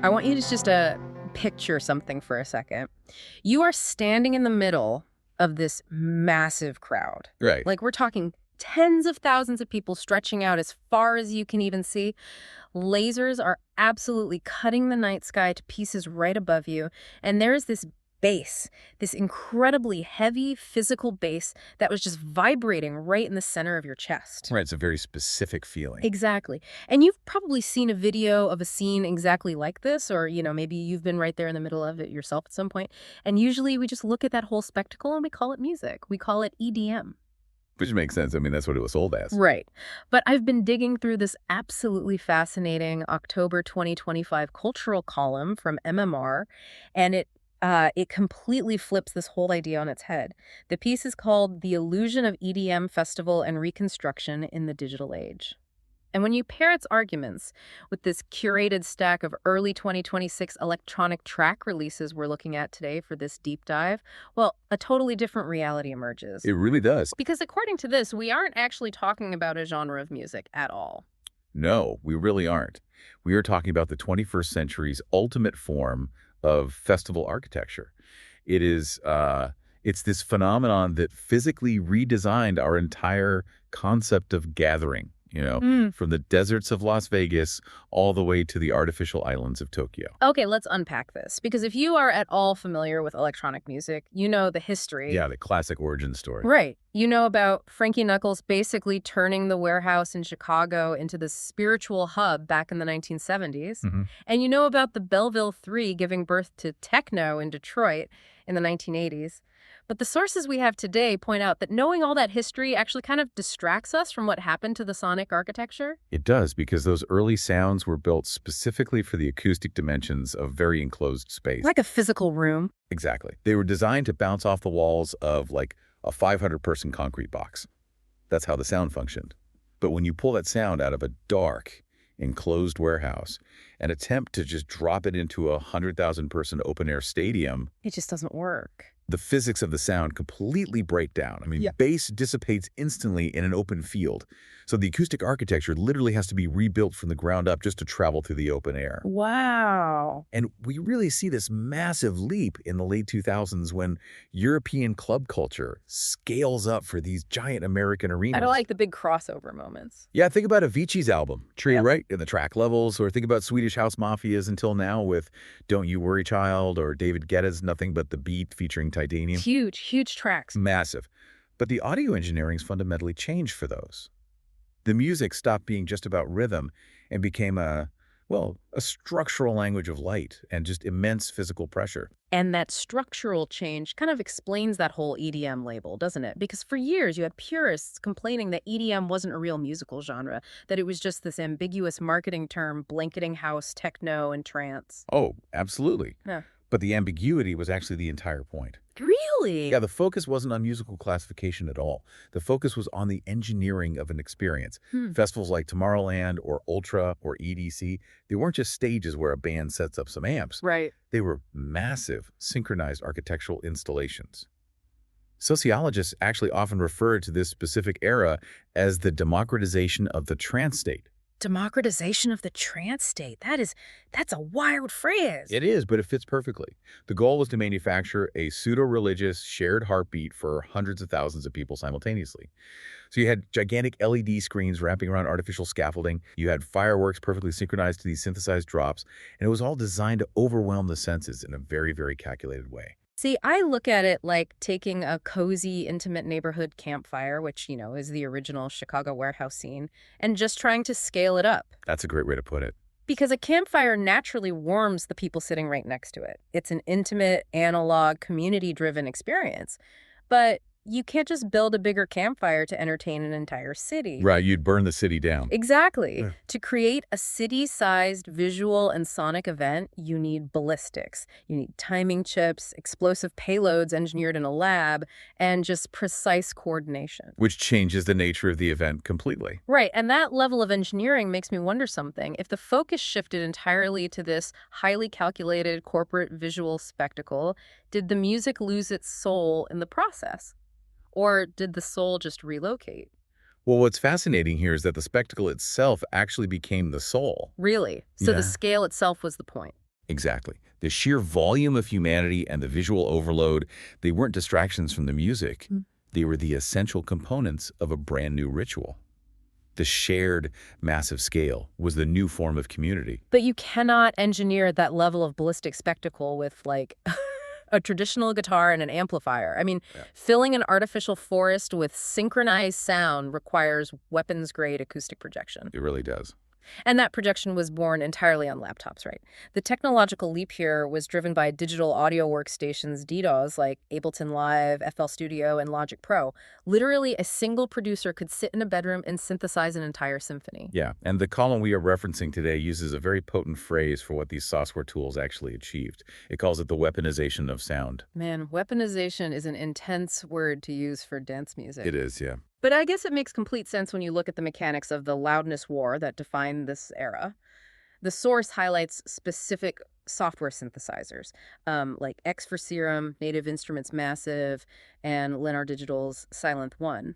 I want you to just picture something for a second. You are standing in the middle of this massive crowd. Right. Like, we're talking tens of thousands of people stretching out as far as you can even see. Lasers are absolutely cutting the night sky to pieces right above you. And there's this bass, this incredibly heavy physical bass that was just vibrating right in the center of your chest. Right. It's a very specific feeling. Exactly. And you've probably seen a video of a scene exactly like this, or, maybe you've been right there in the middle of it yourself at some point. And usually we just look at that whole spectacle and we call it music. We call it EDM. Which makes sense. I mean, that's what it was sold as. Right. But I've been digging through this absolutely fascinating October 2025 cultural column from MMR, and it completely flips this whole idea on its head. The piece is called "The Illusion of EDM Festival and Reconstruction in the Digital Age." And when you pair its arguments with this curated stack of early 2026 electronic track releases we're looking at today for this deep dive, well, a totally different reality emerges. It really does. Because according to this, we aren't actually talking about a genre of music at all. No, we really aren't. We are talking about the 21st century's ultimate form of festival architecture. It is, it's this phenomenon that physically redesigned our entire concept of gathering. From the deserts of Las Vegas all the way to the artificial islands of Tokyo. Okay, let's unpack this. Because if you are at all familiar with electronic music, you know the history. Yeah, the classic origin story. Right. You know about Frankie Knuckles basically turning the warehouse in Chicago into the spiritual hub back in the 1970s. And you know about the Belleville 3 giving birth to techno in Detroit in the 1980s. But the sources we have today point out that knowing all that history actually kind of distracts us from what happened to the sonic architecture. It does, because those early sounds were built specifically for the acoustic dimensions of very enclosed space. Like a physical room. Exactly. They were designed to bounce off the walls of like a 500-person concrete box. That's how the sound functioned. But when you pull that sound out of a dark, enclosed warehouse and attempt to just drop it into a 100,000-person open-air stadium, it just doesn't work. The physics of the sound completely break down. I mean, bass dissipates instantly in an open field. So the acoustic architecture literally has to be rebuilt from the ground up just to travel through the open air. Wow. And we really see this massive leap in the late 2000s when European club culture scales up for these giant American arenas. I like the big crossover moments. Yeah, think about Avicii's album, Tree, right? In the track levels, or think about Swedish House Mafia's Until Now with Don't You Worry Child, or David Guetta's Nothing But the Beat featuring Titanium. Huge tracks. Massive. But the audio engineering's fundamentally changed for those. The music stopped being just about rhythm and became a structural language of light and just immense physical pressure. And that structural change kind of explains that whole EDM label, doesn't it? Because for years you had purists complaining that EDM wasn't a real musical genre, that it was just this ambiguous marketing term blanketing house, techno, and trance. Oh, absolutely. Yeah. But the ambiguity was actually the entire point. Really? Yeah, the focus wasn't on musical classification at all. The focus was on the engineering of an experience. Festivals like Tomorrowland or Ultra or EDC, they weren't just stages where a band sets up some amps. Right. They were massive, synchronized architectural installations. Sociologists actually often refer to this specific era as the democratization of the trance state. Democratization of the trance state. That's a wild phrase. It is, but it fits perfectly. The goal was to manufacture a pseudo-religious shared heartbeat for hundreds of thousands of people simultaneously. So you had gigantic LED screens wrapping around artificial scaffolding. You had fireworks perfectly synchronized to these synthesized drops, and it was all designed to overwhelm the senses in a very, very calculated way. See, I look at it like taking a cozy, intimate neighborhood campfire, which, is the original Chicago warehouse scene, and just trying to scale it up. That's a great way to put it. Because a campfire naturally warms the people sitting right next to it. It's an intimate, analog, community-driven experience. But you can't just build a bigger campfire to entertain an entire city. Right, you'd burn the city down. Exactly. Yeah. To create a city-sized visual and sonic event, you need ballistics. You need timing chips, explosive payloads engineered in a lab, and just precise coordination. Which changes the nature of the event completely. Right, and that level of engineering makes me wonder something. If the focus shifted entirely to this highly calculated corporate visual spectacle, did the music lose its soul in the process? Or did the soul just relocate? Well, what's fascinating here is that the spectacle itself actually became the soul. Really? So Yeah. the scale itself was the point. Exactly. The sheer volume of humanity and the visual overload, they weren't distractions from the music. They were the essential components of a brand new ritual. The shared massive scale was the new form of community. But you cannot engineer that level of ballistic spectacle with, like, a traditional guitar and an amplifier. I mean, Yeah. filling an artificial forest with synchronized sound requires weapons-grade acoustic projection. It really does. And that projection was born entirely on laptops, right? The technological leap here was driven by digital audio workstations, DAWs, like Ableton Live, FL Studio, and Logic Pro. Literally, a single producer could sit in a bedroom and synthesize an entire symphony. Yeah, and the column we are referencing today uses a very potent phrase for what these software tools actually achieved. It calls it the weaponization of sound. Man, weaponization is an intense word to use for dance music. It is, yeah. But I guess it makes complete sense when you look at the mechanics of the loudness war that defined this era. The source highlights specific software synthesizers, like X for Serum, Native Instruments Massive, and Lennar Digital's Silent One.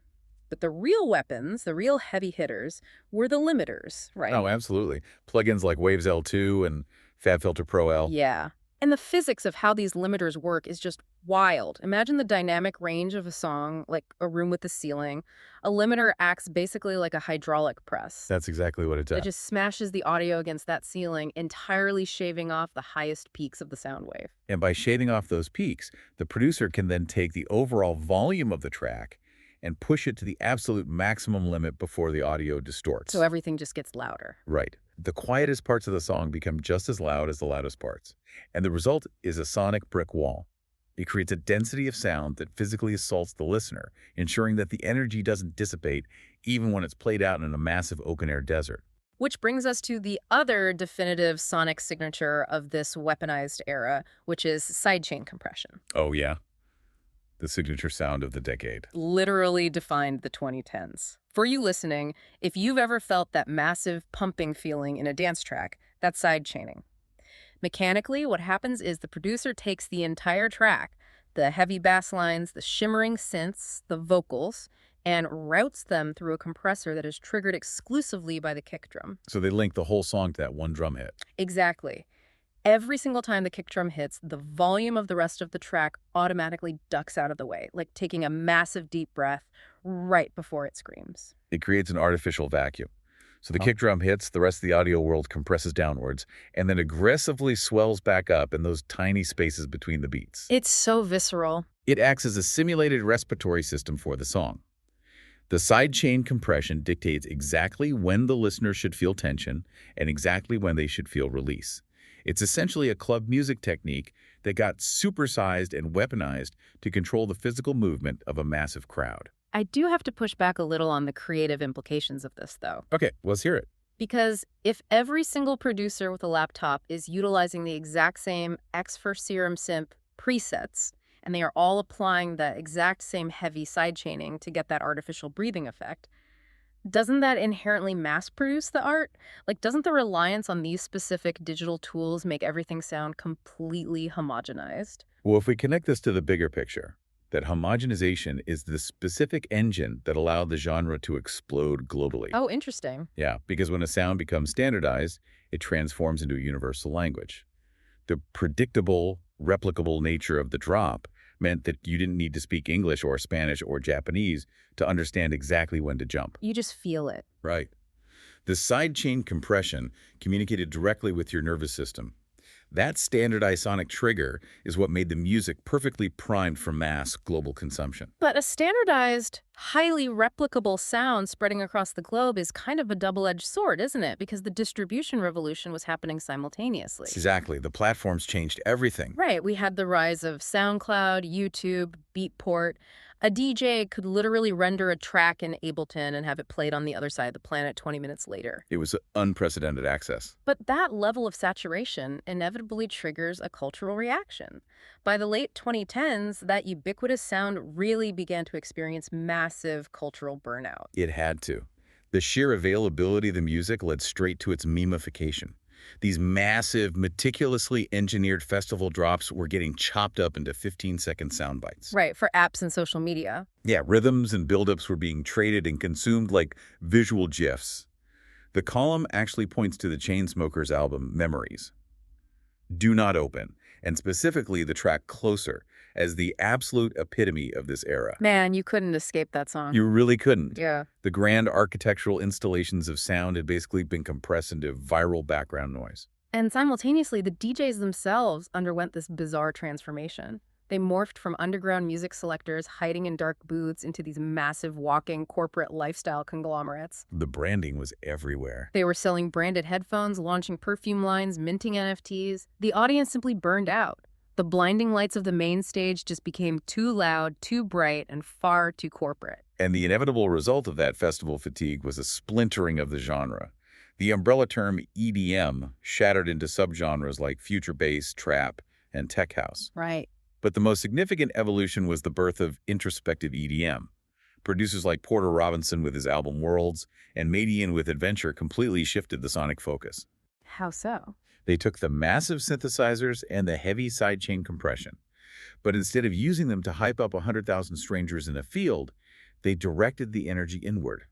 But the real weapons, the real heavy hitters, were the limiters, right? Oh, absolutely. Plugins like Waves L2 and FabFilter Pro L. Yeah. And the physics of how these limiters work is just wild. Imagine the dynamic range of a song, like A Room with a Ceiling. A limiter acts basically like a hydraulic press. That's exactly what it does. It just smashes the audio against that ceiling, entirely shaving off the highest peaks of the sound wave. And by shaving off those peaks, the producer can then take the overall volume of the track and push it to the absolute maximum limit before the audio distorts. So everything just gets louder. Right. The quietest parts of the song become just as loud as the loudest parts. And the result is a sonic brick wall. It creates a density of sound that physically assaults the listener, ensuring that the energy doesn't dissipate even when it's played out in a massive open-air desert. Which brings us to the other definitive sonic signature of this weaponized era, which is sidechain compression. Oh, yeah. The signature sound of the decade. Literally defined the 2010s. For you listening, if you've ever felt that massive pumping feeling in a dance track, that's sidechaining. Mechanically, what happens is the producer takes the entire track, the heavy bass lines, the shimmering synths, the vocals, and routes them through a compressor that is triggered exclusively by the kick drum. So they link the whole song to that one drum hit. Exactly. Every single time the kick drum hits, the volume of the rest of the track automatically ducks out of the way, like taking a massive deep breath right before it screams. It creates an artificial vacuum. So the kick drum hits, the rest of the audio world compresses downwards, and then aggressively swells back up in those tiny spaces between the beats. It's so visceral. It acts as a simulated respiratory system for the song. The sidechain compression dictates exactly when the listener should feel tension and exactly when they should feel release. It's essentially a club music technique that got supersized and weaponized to control the physical movement of a massive crowd. I do have to push back a little on the creative implications of this, though. Okay, let's hear it. Because if every single producer with a laptop is utilizing the exact same X for Serum synth presets, and they are all applying the exact same heavy sidechaining to get that artificial breathing effect, doesn't that inherently mass-produce the art? Like, doesn't the reliance on these specific digital tools make everything sound completely homogenized? Well, if we connect this to the bigger picture, that homogenization is the specific engine that allowed the genre to explode globally. Oh, interesting. Yeah, because when a sound becomes standardized, it transforms into a universal language. The predictable, replicable nature of the drop meant that you didn't need to speak English or Spanish or Japanese to understand exactly when to jump. You just feel it. Right. The sidechain compression communicated directly with your nervous system. That standardized sonic trigger is what made the music perfectly primed for mass global consumption. But a standardized, highly replicable sound spreading across the globe is kind of a double-edged sword, isn't it? Because the distribution revolution was happening simultaneously. Exactly. The platforms changed everything. Right. We had the rise of SoundCloud, YouTube, Beatport. A DJ could literally render a track in Ableton and have it played on the other side of the planet 20 minutes later. It was unprecedented access. But that level of saturation inevitably triggers a cultural reaction. By the late 2010s, that ubiquitous sound really began to experience massive cultural burnout. It had to. The sheer availability of the music led straight to its memification. These massive, meticulously engineered festival drops were getting chopped up into 15-second sound bites. Right, for apps and social media. Yeah, rhythms and buildups were being traded and consumed like visual GIFs. The column actually points to the Chainsmokers album, Memories. Do Not Open, and specifically the track Closer, as the absolute epitome of this era. Man, you couldn't escape that song. You really couldn't. Yeah. The grand architectural installations of sound had basically been compressed into viral background noise. And simultaneously, the DJs themselves underwent this bizarre transformation. They morphed from underground music selectors hiding in dark booths into these massive walking corporate lifestyle conglomerates. The branding was everywhere. They were selling branded headphones, launching perfume lines, minting NFTs. The audience simply burned out. The blinding lights of the main stage just became too loud, too bright, and far too corporate. And the inevitable result of that festival fatigue was a splintering of the genre. The umbrella term EDM shattered into subgenres like future bass, trap, and tech house. Right. But the most significant evolution was the birth of introspective EDM. Producers like Porter Robinson with his album Worlds and Madian with Adventure completely shifted the sonic focus. How so? They took the massive synthesizers and the heavy sidechain compression, but instead of using them to hype up 100,000 strangers in a field, they directed the energy inward.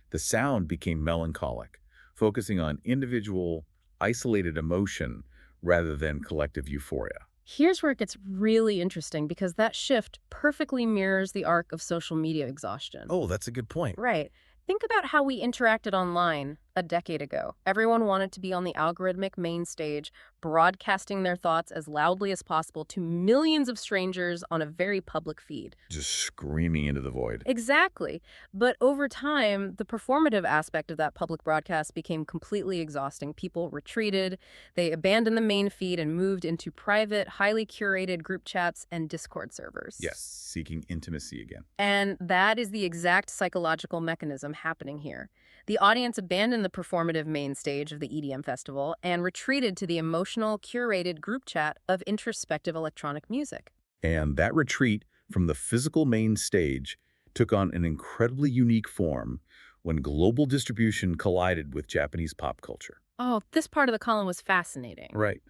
The sound became melancholic, focusing on individual, isolated emotion rather than collective euphoria. Here's where it gets really interesting because that shift perfectly mirrors the arc of social media exhaustion. Oh, that's a good point. Right. Think about how we interacted online a decade ago. Everyone wanted to be on the algorithmic main stage, broadcasting their thoughts as loudly as possible to millions of strangers on a very public feed. Just screaming into the void. Exactly. But over time, the performative aspect of that public broadcast became completely exhausting. People retreated, they abandoned the main feed and moved into private, highly curated group chats and Discord servers. Yes, seeking intimacy again. And that is the exact psychological mechanism happening here. The audience abandoned the performative main stage of the EDM festival and retreated to the emotional, curated group chat of introspective electronic music. And that retreat from the physical main stage took on an incredibly unique form when global distribution collided with Japanese pop culture. Oh, this part of the column was fascinating. Right.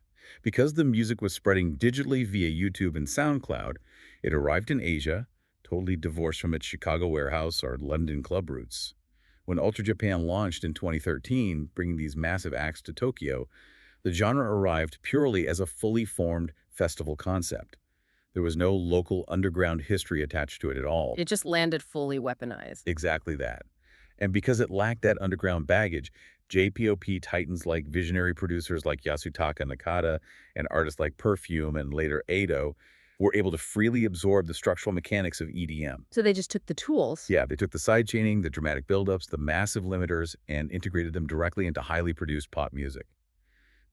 Because the music was spreading digitally via YouTube and SoundCloud, it arrived in Asia, totally divorced from its Chicago warehouse or London club roots. When Ultra Japan launched in 2013, bringing these massive acts to Tokyo, the genre arrived purely as a fully formed festival concept. There was no local underground history attached to it at all. It just landed fully weaponized. Exactly that. And because it lacked that underground baggage, JPOP titans like visionary producers like Yasutaka Nakata and artists like Perfume and later Ado were able to freely absorb the structural mechanics of EDM. So they just took the tools. Yeah, they took the sidechaining, the dramatic buildups, the massive limiters, and integrated them directly into highly produced pop music.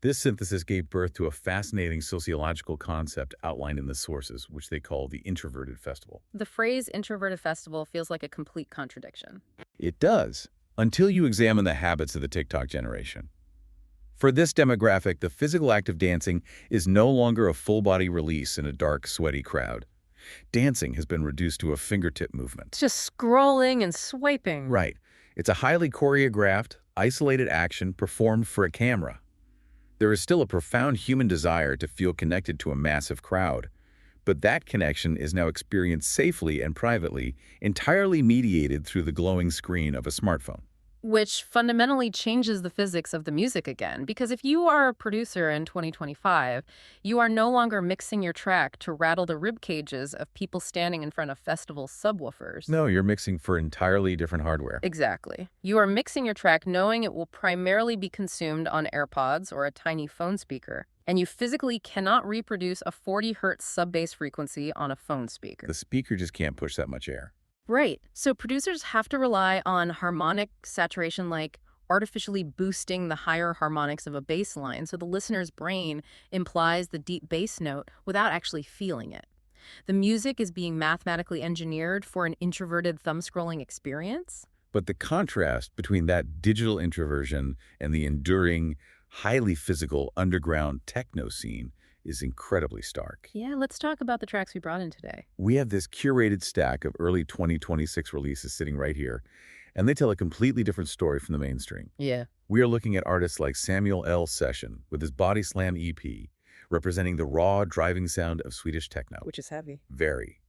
This synthesis gave birth to a fascinating sociological concept outlined in the sources, which they call the introverted festival. The phrase introverted festival feels like a complete contradiction. It does, until you examine the habits of the TikTok generation. For this demographic, the physical act of dancing is no longer a full-body release in a dark, sweaty crowd. Dancing has been reduced to a fingertip movement. It's just scrolling and swiping. Right. It's a highly choreographed, isolated action performed for a camera. There is still a profound human desire to feel connected to a massive crowd, but that connection is now experienced safely and privately, entirely mediated through the glowing screen of a smartphone. Which fundamentally changes the physics of the music again. Because if you are a producer in 2025, you are no longer mixing your track to rattle the rib cages of people standing in front of festival subwoofers. No, you're mixing for entirely different hardware. Exactly. You are mixing your track knowing it will primarily be consumed on AirPods or a tiny phone speaker. And you physically cannot reproduce a 40 hertz sub-bass frequency on a phone speaker. The speaker just can't push that much air. Right. So producers have to rely on harmonic saturation, like artificially boosting the higher harmonics of a bass line so the listener's brain implies the deep bass note without actually feeling it. The music is being mathematically engineered for an introverted thumb-scrolling experience. But the contrast between that digital introversion and the enduring, highly physical underground techno scene is incredibly stark. Yeah, let's talk about the tracks we brought in today. We have this curated stack of early 2026 releases sitting right here, and they tell a completely different story from the mainstream. Yeah. We are looking at artists like Samuel L. Session with his Body Slam EP, representing the raw, driving sound of Swedish techno. Which is heavy. Very.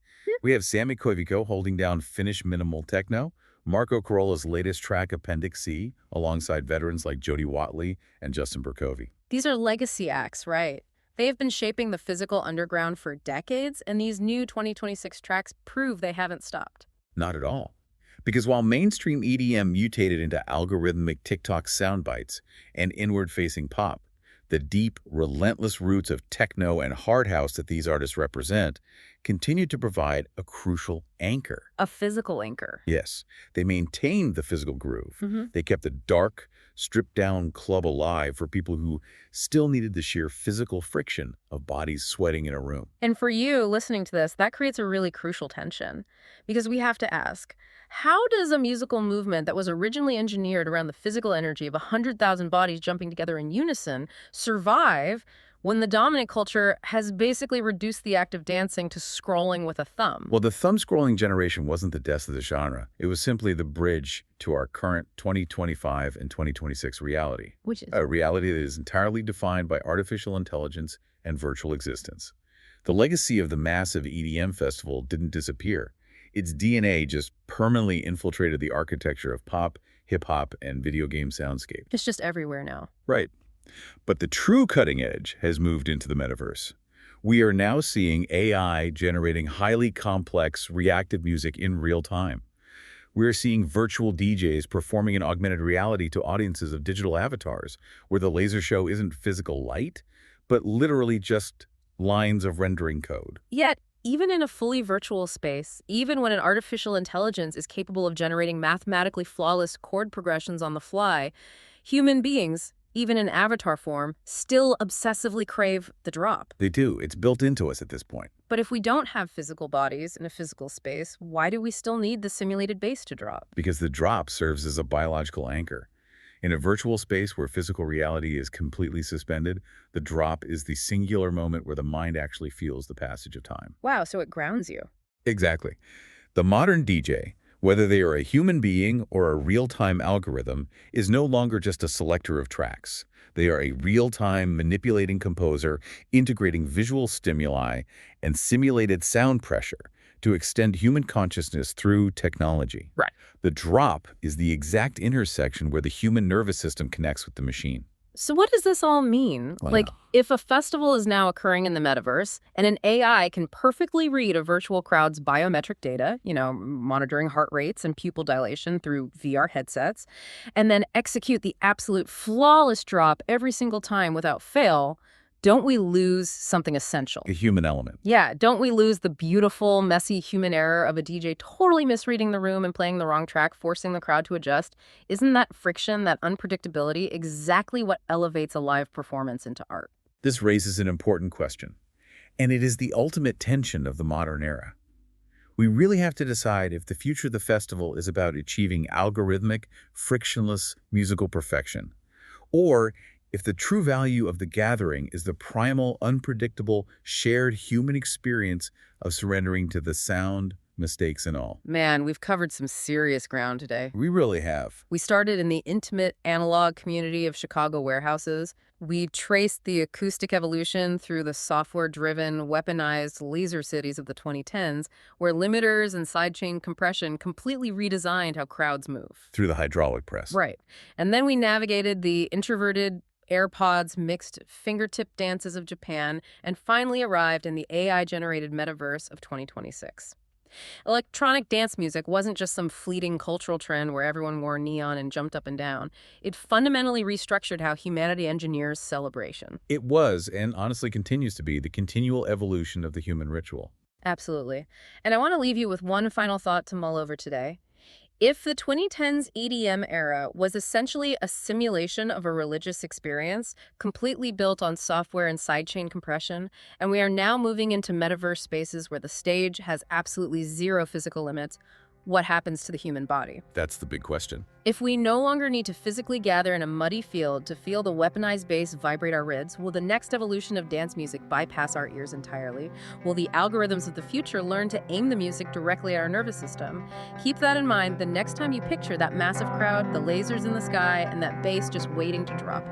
We have Sami Koivisto holding down Finnish minimal techno, Marco Carolla's latest track, Appendix C, alongside veterans like Jody Watley and Justin Berkovi. These are legacy acts, right? They have been shaping the physical underground for decades, and these new 2026 tracks prove they haven't stopped. Not at all. Because while mainstream EDM mutated into algorithmic TikTok sound bites and inward-facing pop, the deep, relentless roots of techno and hard house that these artists represent continue to provide a crucial anchor. A physical anchor. Yes, they maintained the physical groove. Hmm. They kept the dark, stripped-down club alive for people who still needed the sheer physical friction of bodies sweating in a room. And for you listening to this, that creates a really crucial tension. Because we have to ask, how does a musical movement that was originally engineered around the physical energy of 100,000 bodies jumping together in unison survive when the dominant culture has basically reduced the act of dancing to scrolling with a thumb? Well, the thumb-scrolling generation wasn't the death of the genre. It was simply the bridge to our current 2025 and 2026 reality. Which is? A reality that is entirely defined by artificial intelligence and virtual existence. The legacy of the massive EDM festival didn't disappear. Its DNA just permanently infiltrated the architecture of pop, hip-hop, and video game soundscape. It's just everywhere now. Right. But the true cutting edge has moved into the metaverse. We are now seeing AI generating highly complex, reactive music in real time. We're seeing virtual DJs performing in augmented reality to audiences of digital avatars, where the laser show isn't physical light, but literally just lines of rendering code. Yet, even in a fully virtual space, even when an artificial intelligence is capable of generating mathematically flawless chord progressions on the fly, human beings, even in avatar form, still obsessively crave the drop. They do. It's built into us at this point. But if we don't have physical bodies in a physical space, why do we still need the simulated bass to drop? Because the drop serves as a biological anchor. In a virtual space where physical reality is completely suspended, the drop is the singular moment where the mind actually feels the passage of time. Wow, so it grounds you. Exactly. The modern DJ, whether they are a human being or a real-time algorithm, is no longer just a selector of tracks. They are a real-time manipulating composer, integrating visual stimuli and simulated sound pressure to extend human consciousness through technology. Right. The drop is the exact intersection where the human nervous system connects with the machine. So what does this all mean? Wow. If a festival is now occurring in the metaverse and an AI can perfectly read a virtual crowd's biometric data, monitoring heart rates and pupil dilation through VR headsets, and then execute the absolute flawless drop every single time without fail, don't we lose something essential? A human element. Yeah, don't we lose the beautiful, messy human error of a DJ totally misreading the room and playing the wrong track, forcing the crowd to adjust? Isn't that friction, that unpredictability, exactly what elevates a live performance into art? This raises an important question, and it is the ultimate tension of the modern era. We really have to decide if the future of the festival is about achieving algorithmic, frictionless musical perfection, or if the true value of the gathering is the primal, unpredictable, shared human experience of surrendering to the sound, mistakes, and all. Man, we've covered some serious ground today. We really have. We started in the intimate analog community of Chicago warehouses. We traced the acoustic evolution through the software-driven, weaponized laser cities of the 2010s, where limiters and sidechain compression completely redesigned how crowds move. Through the hydraulic press. Right. And then we navigated the introverted AirPods mixed fingertip dances of Japan, and finally arrived in the AI-generated metaverse of 2026. Electronic dance music wasn't just some fleeting cultural trend where everyone wore neon and jumped up and down. It fundamentally restructured how humanity engineers celebration. It was, and honestly continues to be, the continual evolution of the human ritual. Absolutely. And I want to leave you with one final thought to mull over today. If the 2010s EDM era was essentially a simulation of a religious experience, completely built on software and sidechain compression, and we are now moving into metaverse spaces where the stage has absolutely zero physical limits, what happens to the human body? That's the big question. If we no longer need to physically gather in a muddy field to feel the weaponized bass vibrate our ribs, will the next evolution of dance music bypass our ears entirely? Will the algorithms of the future learn to aim the music directly at our nervous system? Keep that in mind the next time you picture that massive crowd, the lasers in the sky, and that bass just waiting to drop.